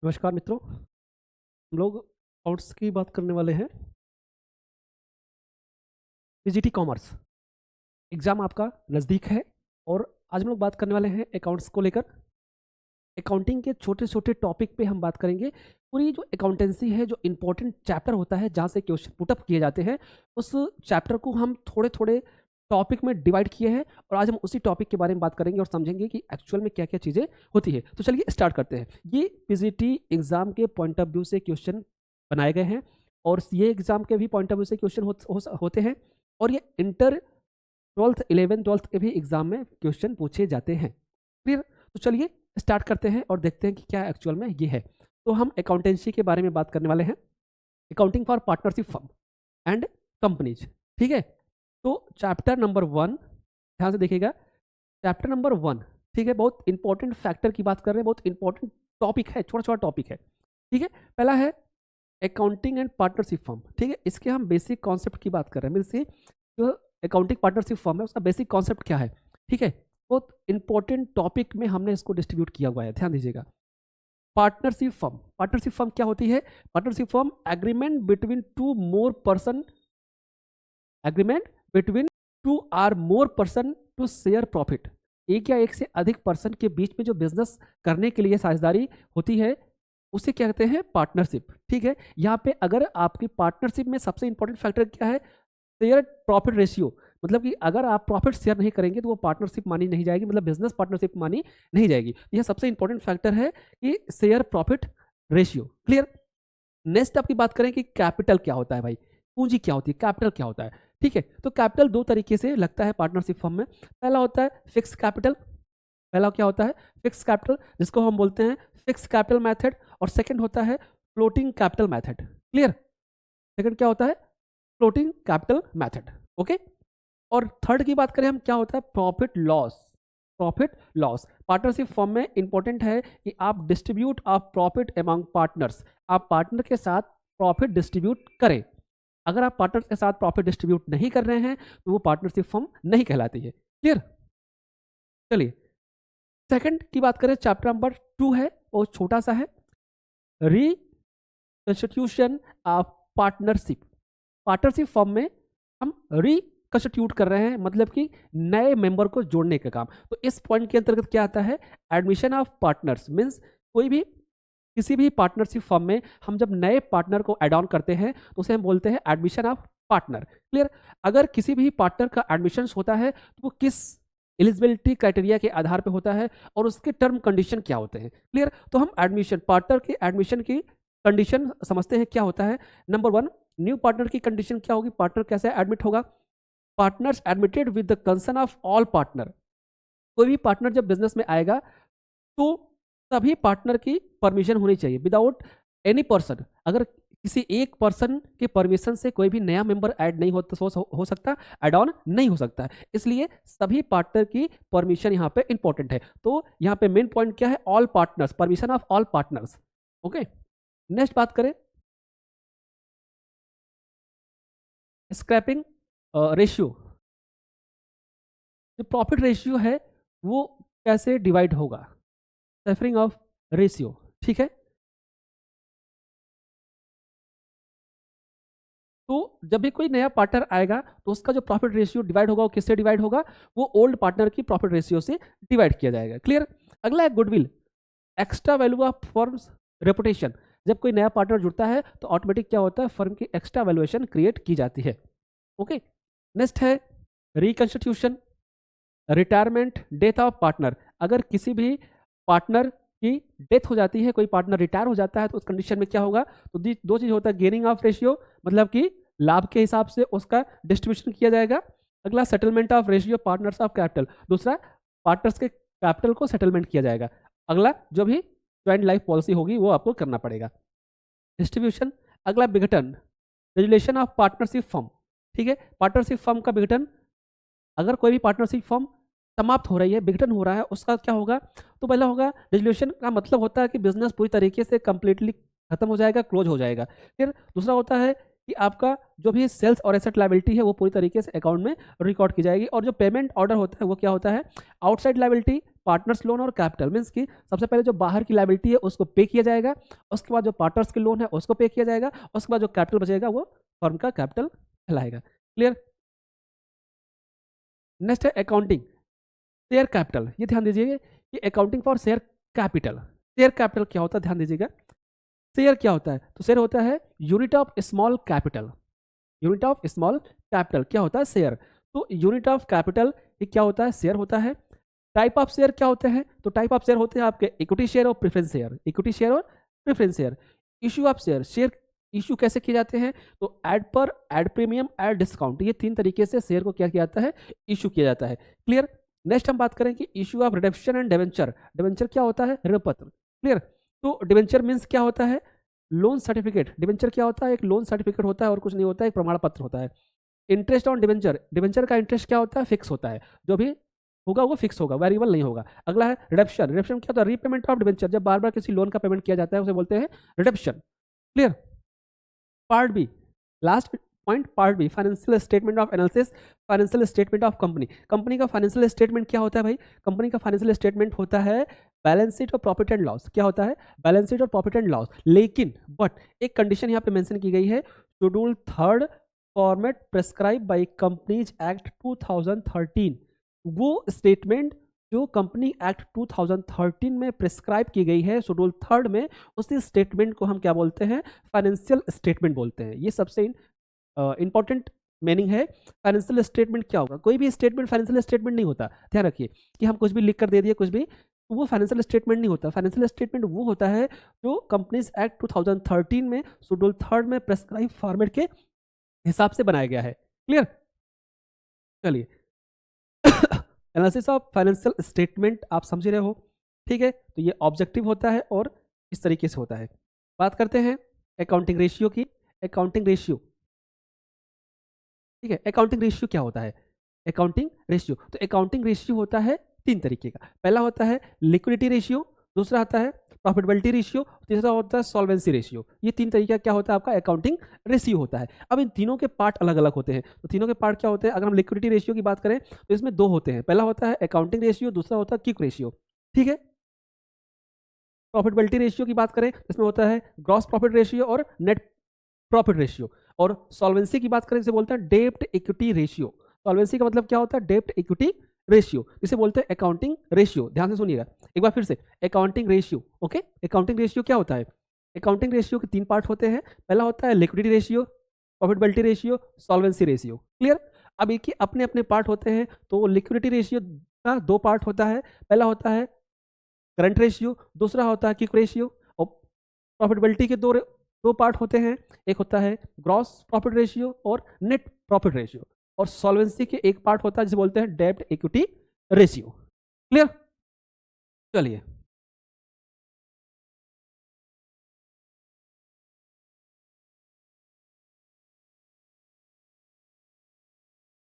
नमस्कार मित्रों, हम लोग अकाउंट्स की बात करने वाले हैं। पीजीटी कॉमर्स एग्ज़ाम आपका नज़दीक है और आज हम लोग बात करने वाले हैं अकाउंट्स को लेकर। अकाउंटिंग के छोटे-छोटे टॉपिक पे हम बात करेंगे। पूरी जो अकाउंटेंसी है, जो इम्पोर्टेंट चैप्टर होता है जहाँ से क्वेश्चन पुट अप किए जाते हैं, उस चैप्टर को हम थोड़े-थोड़े टॉपिक में डिवाइड किए हैं और आज हम उसी टॉपिक के बारे में बात करेंगे और समझेंगे कि एक्चुअल में क्या-क्या चीज़ें होती है। तो चलिए स्टार्ट करते हैं। ये पीजीटी एग्ज़ाम के पॉइंट ऑफ व्यू से क्वेश्चन बनाए गए हैं और ये एग्ज़ाम के भी पॉइंट ऑफ व्यू से क्वेश्चन होते हैं और ये इंटर 12th 11th 12th के भी एग्ज़ाम में क्वेश्चन पूछे जाते हैं। क्लियर? तो चलिए स्टार्ट करते हैं और देखते हैं कि क्या एक्चुअल में ये है। तो हम अकाउंटेंसी के बारे में बात करने वाले हैं। Accounting for partnership firm and companies. ठीक है? तो चैप्टर नंबर 1 ध्यान से देखिएगा। चैप्टर नंबर 1, ठीक है? बहुत इंपॉर्टेंट फैक्टर की बात कर रहे हैं, बहुत इंपॉर्टेंट टॉपिक है, छोटा-छोटा टॉपिक है। ठीक है? पहला है अकाउंटिंग एंड पार्टनरशिप फर्म। ठीक है? इसके हम बेसिक कॉन्सेप्ट की बात कर रहे हैं। मीन्स कि जो अकाउंटिंग पार्टनरशिप फर्म है, उसका बेसिक कॉन्सेप्ट क्या है? ठीक है? बहुत इंपॉर्टेंट टॉपिक में हमने इसको डिस्ट्रीब्यूट किया हुआ है, ध्यान दीजिएगा। पार्टनरशिप फर्म क्या होती है? Partnership firm agreement between two more person agreement between two or more person to share profit. एक या एक से अधिक पर्सन के बीच में जो बिजनेस करने के लिए साझेदारी होती है, उसे क्या कहते हैं? पार्टनरशिप। ठीक है? यहाँ पे अगर आपकी पार्टनरशिप में सबसे इंपॉर्टेंट फैक्टर क्या है? Share profit ratio. मतलब कि अगर आप प्रॉफिट शेयर नहीं करेंगे तो वो पार्टनरशिप मानी नहीं जाएगी, मतलब बिजनेस पार्टनरशिप मानी नहीं जाएगी। यह सबसे इंपॉर्टेंट फैक्टर है कि share profit ratio. Clear? Next आपकी बात करें कि कैपिटल क्या होता है भाई, पूंजी क्या होती है, कैपिटल क्या होता है। ठीक है? तो कैपिटल दो तरीके से लगता है पार्टनरशिप फर्म में। पहला होता है फिक्स कैपिटल। पहला क्या होता है? फिक्स कैपिटल, जिसको हम बोलते हैं फिक्स कैपिटल मेथड। और सेकंड होता है floating capital method. Clear? Second क्या होता है? Floating capital method. ओके? और थर्ड की बात करें हम, क्या होता है? Profit loss. Profit loss partnership form में इंपॉर्टेंट है कि आप distribute of profit among partners, आप पार्टनर के साथ प्रॉफिट डिस्ट्रीब्यूट करें। अगर आप पार्टनर के साथ प्रॉफिट डिस्ट्रीब्यूट नहीं कर रहे हैं तो वो पार्टनरशिप फॉर्म नहीं कहलाती है। क्लियर? चलिए सेकंड की बात करें, चैप्टर नंबर 2 है, वो छोटा सा है, reconstitution of partnership. Partnership form में हम रिकंस्टिट्यूट कर रहे हैं, मतलब कि नए मेंबर को जोड़ने का काम। तो इस पॉइंट के अंतर्गत क्या आता है? Admission of partners. मीन्स कोई भी किसी भी पार्टनरशिप फर्म में हम जब नए पार्टनर को एड ऑन करते हैं तो उसे हम बोलते हैं एडमिशन ऑफ पार्टनर। क्लियर? अगर किसी भी पार्टनर का एडमिशन होता है तो वो किस एलिजिबिलिटी क्राइटेरिया के आधार पर होता है और उसके टर्म कंडीशन क्या होते हैं। क्लियर? तो हम एडमिशन, पार्टनर के एडमिशन की कंडीशन समझते हैं। क्या होता है? नंबर 1, न्यू पार्टनर की कंडीशन क्या होगी? पार्टनर कैसे एडमिट होगा? Partners admitted with the concern of all partner. कोई भी पार्टनर जब बिजनेस में आएगा तो सभी पार्टनर की परमिशन होनी चाहिए। विदाउट एनी पर्सन, अगर किसी एक पर्सन के परमिशन से कोई भी नया मेंबर ऐड नहीं हो सकता, ऐड ऑन नहीं हो सकता है। इसलिए सभी पार्टनर की परमिशन यहाँ पे इंपॉर्टेंट है। तो यहाँ पे मेन पॉइंट क्या है? All partners, permission of all partners. Okay? Next बात करें स्क्रैपिंग रेशियो। जो प्रॉफिट रेशियो है वो कैसे डिवाइड होगा? Suffering of ratio. ठीक है? तो जब भी कोई नया पार्टनर आएगा तो उसका जो प्रॉफिट रेशियो डिवाइड होगा वो किससे डिवाइड होगा? वो ओल्ड पार्टनर की प्रॉफिट रेशियो से डिवाइड किया जाएगा। क्लियर? अगला है goodwill, extra value of firms reputation. जब कोई नया पार्टनर जुड़ता है तो ऑटोमेटिक क्या होता है? फर्म की एक्स्ट्रा वैल्यूएशन क्रिएट की जाती है। ओके? नेक्स्ट है reconstitution, retirement, death of partner. अगर किसी भी पार्टनर की डेथ हो जाती है, कोई पार्टनर रिटायर हो जाता है तो उस कंडीशन में क्या होगा? तो दो चीज होता है, गेनिंग ऑफ रेशियो, मतलब कि लाभ के हिसाब से उसका डिस्ट्रीब्यूशन किया जाएगा। अगला settlement of ratio partners of capital, दूसरा पार्टनर्स के कैपिटल को सेटलमेंट किया जाएगा। अगला जो भी ज्वाइंट लाइफ पॉलिसी होगी वो आपको करना पड़ेगा। डिस्ट्रीब्यूशन। अगला विघटन, रेजुलेशन ऑफ पार्टनरशिप फर्म। ठीक है? पार्टनरशिप फर्म का विघटन, अगर कोई भी पार्टनरशिप फर्म समाप्त हो रही है, विघटन हो रहा है, उसका क्या होगा? तो पहला होगा रेजोल्यूशन का मतलब होता है कि बिजनेस पूरी तरीके से कंप्लीटली खत्म हो जाएगा, क्लोज हो जाएगा। फिर दूसरा होता है कि आपका जो भी सेल्स और एसेट लायबिलिटी है वो पूरी तरीके से अकाउंट में रिकॉर्ड की जाएगी। और जो पेमेंट ऑर्डर होता है वो क्या होता है? आउटसाइड लायबिलिटी, पार्टनर्स लोन और कैपिटल। मीन्स कि सबसे पहले जो बाहर की लायबिलिटी है उसको पे किया जाएगा, उसके बाद जो पार्टनर्स के लोन है उसको पे किया जाएगा, उसके बाद जो कैपिटल बचेगा वो फर्म का कैपिटल कहलाएगा। क्लियर। नेक्स्ट है अकाउंटिंग शेयर कैपिटल। ये ध्यान दीजिएगा कि accounting for share capital. Share capital क्या होता है, ध्यान दीजिएगा। शेयर क्या होता है, तो शेयर होता है unit of small capital. Unit of small capital क्या होता है, शेयर। तो यूनिट ऑफ कैपिटल ये क्या होता है, शेयर होता है। टाइप ऑफ शेयर क्या होते हैं, तो टाइप ऑफ शेयर होते हैं आपके इक्विटी शेयर और प्रेफरेंस शेयर। इक्विटी शेयर और preference share. Issue of share, share issue कैसे किए जाते हैं, तो एड पर, एड प्रीमियम, एड डिस्काउंट, ये 3 तरीके से शेयर को क्या किया जाता है, इशू किया जाता है। क्लियर। नेक्स्ट हम बात करें कि issue of redemption and debenture. Debenture क्या होता है, ऋण पत्र। क्लियर। तो डिवेंचर मीन्स क्या होता है, लोन सर्टिफिकेट। डिवेंचर क्या होता है, एक लोन सर्टिफिकेट होता है और कुछ नहीं होता है, एक प्रमाण पत्र होता है। इंटरेस्ट ऑन डिवेंचर, डिवेंचर का इंटरेस्ट क्या होता है, फिक्स होता है, जो भी होगा वो फिक्स होगा, वेरिएबल नहीं होगा। अगला है रिडेम्पशन। रिडेम्पशन क्या होता है, रीपेमेंट ऑफ डिवेंचर, जब बार बार किसी लोन का पेमेंट किया जाता है उसे बोलते हैं redemption. Clear. Part B, last point, part B, financial statement of analysis. Financial statement of company. Company का फाइनेंशियल स्टेटमेंट क्या होता है भाई, कंपनी का फाइनेंशियल स्टेटमेंट होता है बैलेंस शीट और प्रॉफिट एंड लॉस। क्या होता है, बैलेंस शीट और प्रॉफिट एंड लॉस। लेकिन बट एक कंडीशन यहाँ पे मेंशन की गई है, schedule 3 format prescribe by companies act 2013। वो स्टेटमेंट जो कंपनी एक्ट 2013 में प्रिस्क्राइब की गई है शेड्यूल 3 में, उसी स्टेटमेंट को हम क्या बोलते हैं, फाइनेंशियल स्टेटमेंट बोलते हैं। ये सबसे इंपॉर्टेंट मीनिंग है। फाइनेंशियल स्टेटमेंट क्या होगा, कोई भी स्टेटमेंट फाइनेंशियल स्टेटमेंट नहीं होता। ध्यान रखिए कि हम कुछ भी लिख कर दे दिए कुछ भी, तो वो फाइनेंशियल स्टेटमेंट नहीं होता। फाइनेंशियल स्टेटमेंट वो होता है जो कंपनीज एक्ट 2013 में शेड्यूल 3 में प्रेस्क्राइब फॉर्मेट के हिसाब से बनाया गया है। क्लियर। चलिए एनालिसिस ऑफ फाइनेंशियल स्टेटमेंट आप समझ रहे हो, ठीक है। तो ये ऑब्जेक्टिव होता है और इस तरीके से होता है। बात करते हैं अकाउंटिंग रेशियो की। अकाउंटिंग रेशियो, ठीक है। अकाउंटिंग रेशियो क्या होता है, अकाउंटिंग रेशियो, तो अकाउंटिंग रेशियो होता है 3 तरीके का। पहला होता है लिक्विडिटी रेशियो, दूसरा आता है प्रॉफिटेबिलिटी रेशियो, तीसरा होता है सॉल्वेंसी रेशियो। ये 3 तरीका क्या होता है, आपका अकाउंटिंग रेशियो होता है। अब इन तीनों के पार्ट अलग अलग होते हैं, तो तीनों के पार्ट क्या होते हैं। अगर हम लिक्विडिटी रेशियो की बात करें तो इसमें 2 होते हैं, पहला होता है अकाउंटिंग रेशियो, दूसरा होता है क्विक रेशियो, ठीक है। प्रॉफिटेबिलिटी रेशियो की बात करें इसमें होता है ग्रॉस प्रॉफिट रेशियो और नेट प्रॉफिट रेशियो। और सॉल्वेंसी की बात करें इसे बोलते हैं डेब्ट इक्विटी रेशियो। सॉल्वेंसी का मतलब क्या होता है, डेब्ट इक्विटी रेशियो, इसे बोलते हैं अकाउंटिंग रेशियो। ध्यान से सुनिएगा एक बार फिर से, accounting ratio. Okay, accounting ratio क्या होता है, अकाउंटिंग रेशियो के 3 पार्ट होते हैं। पहला होता है liquidity ratio, profitability ratio, solvency ratio. Clear. अब एक ही अपने अपने पार्ट होते हैं, तो लिक्विडिटी रेशियो का 2 पार्ट होता है। पहला होता है करंट रेशियो, दूसरा होता है क्विक रेशियो। और प्रॉफिटेबिलिटी के दो पार्ट होते हैं, एक होता है ग्रॉस प्रॉफिट रेशियो और नेट प्रॉफिट रेशियो। और सॉल्वेंसी के एक पार्ट होता है जिसे बोलते हैं डेब्ट इक्विटी रेशियो। क्लियर। चलिए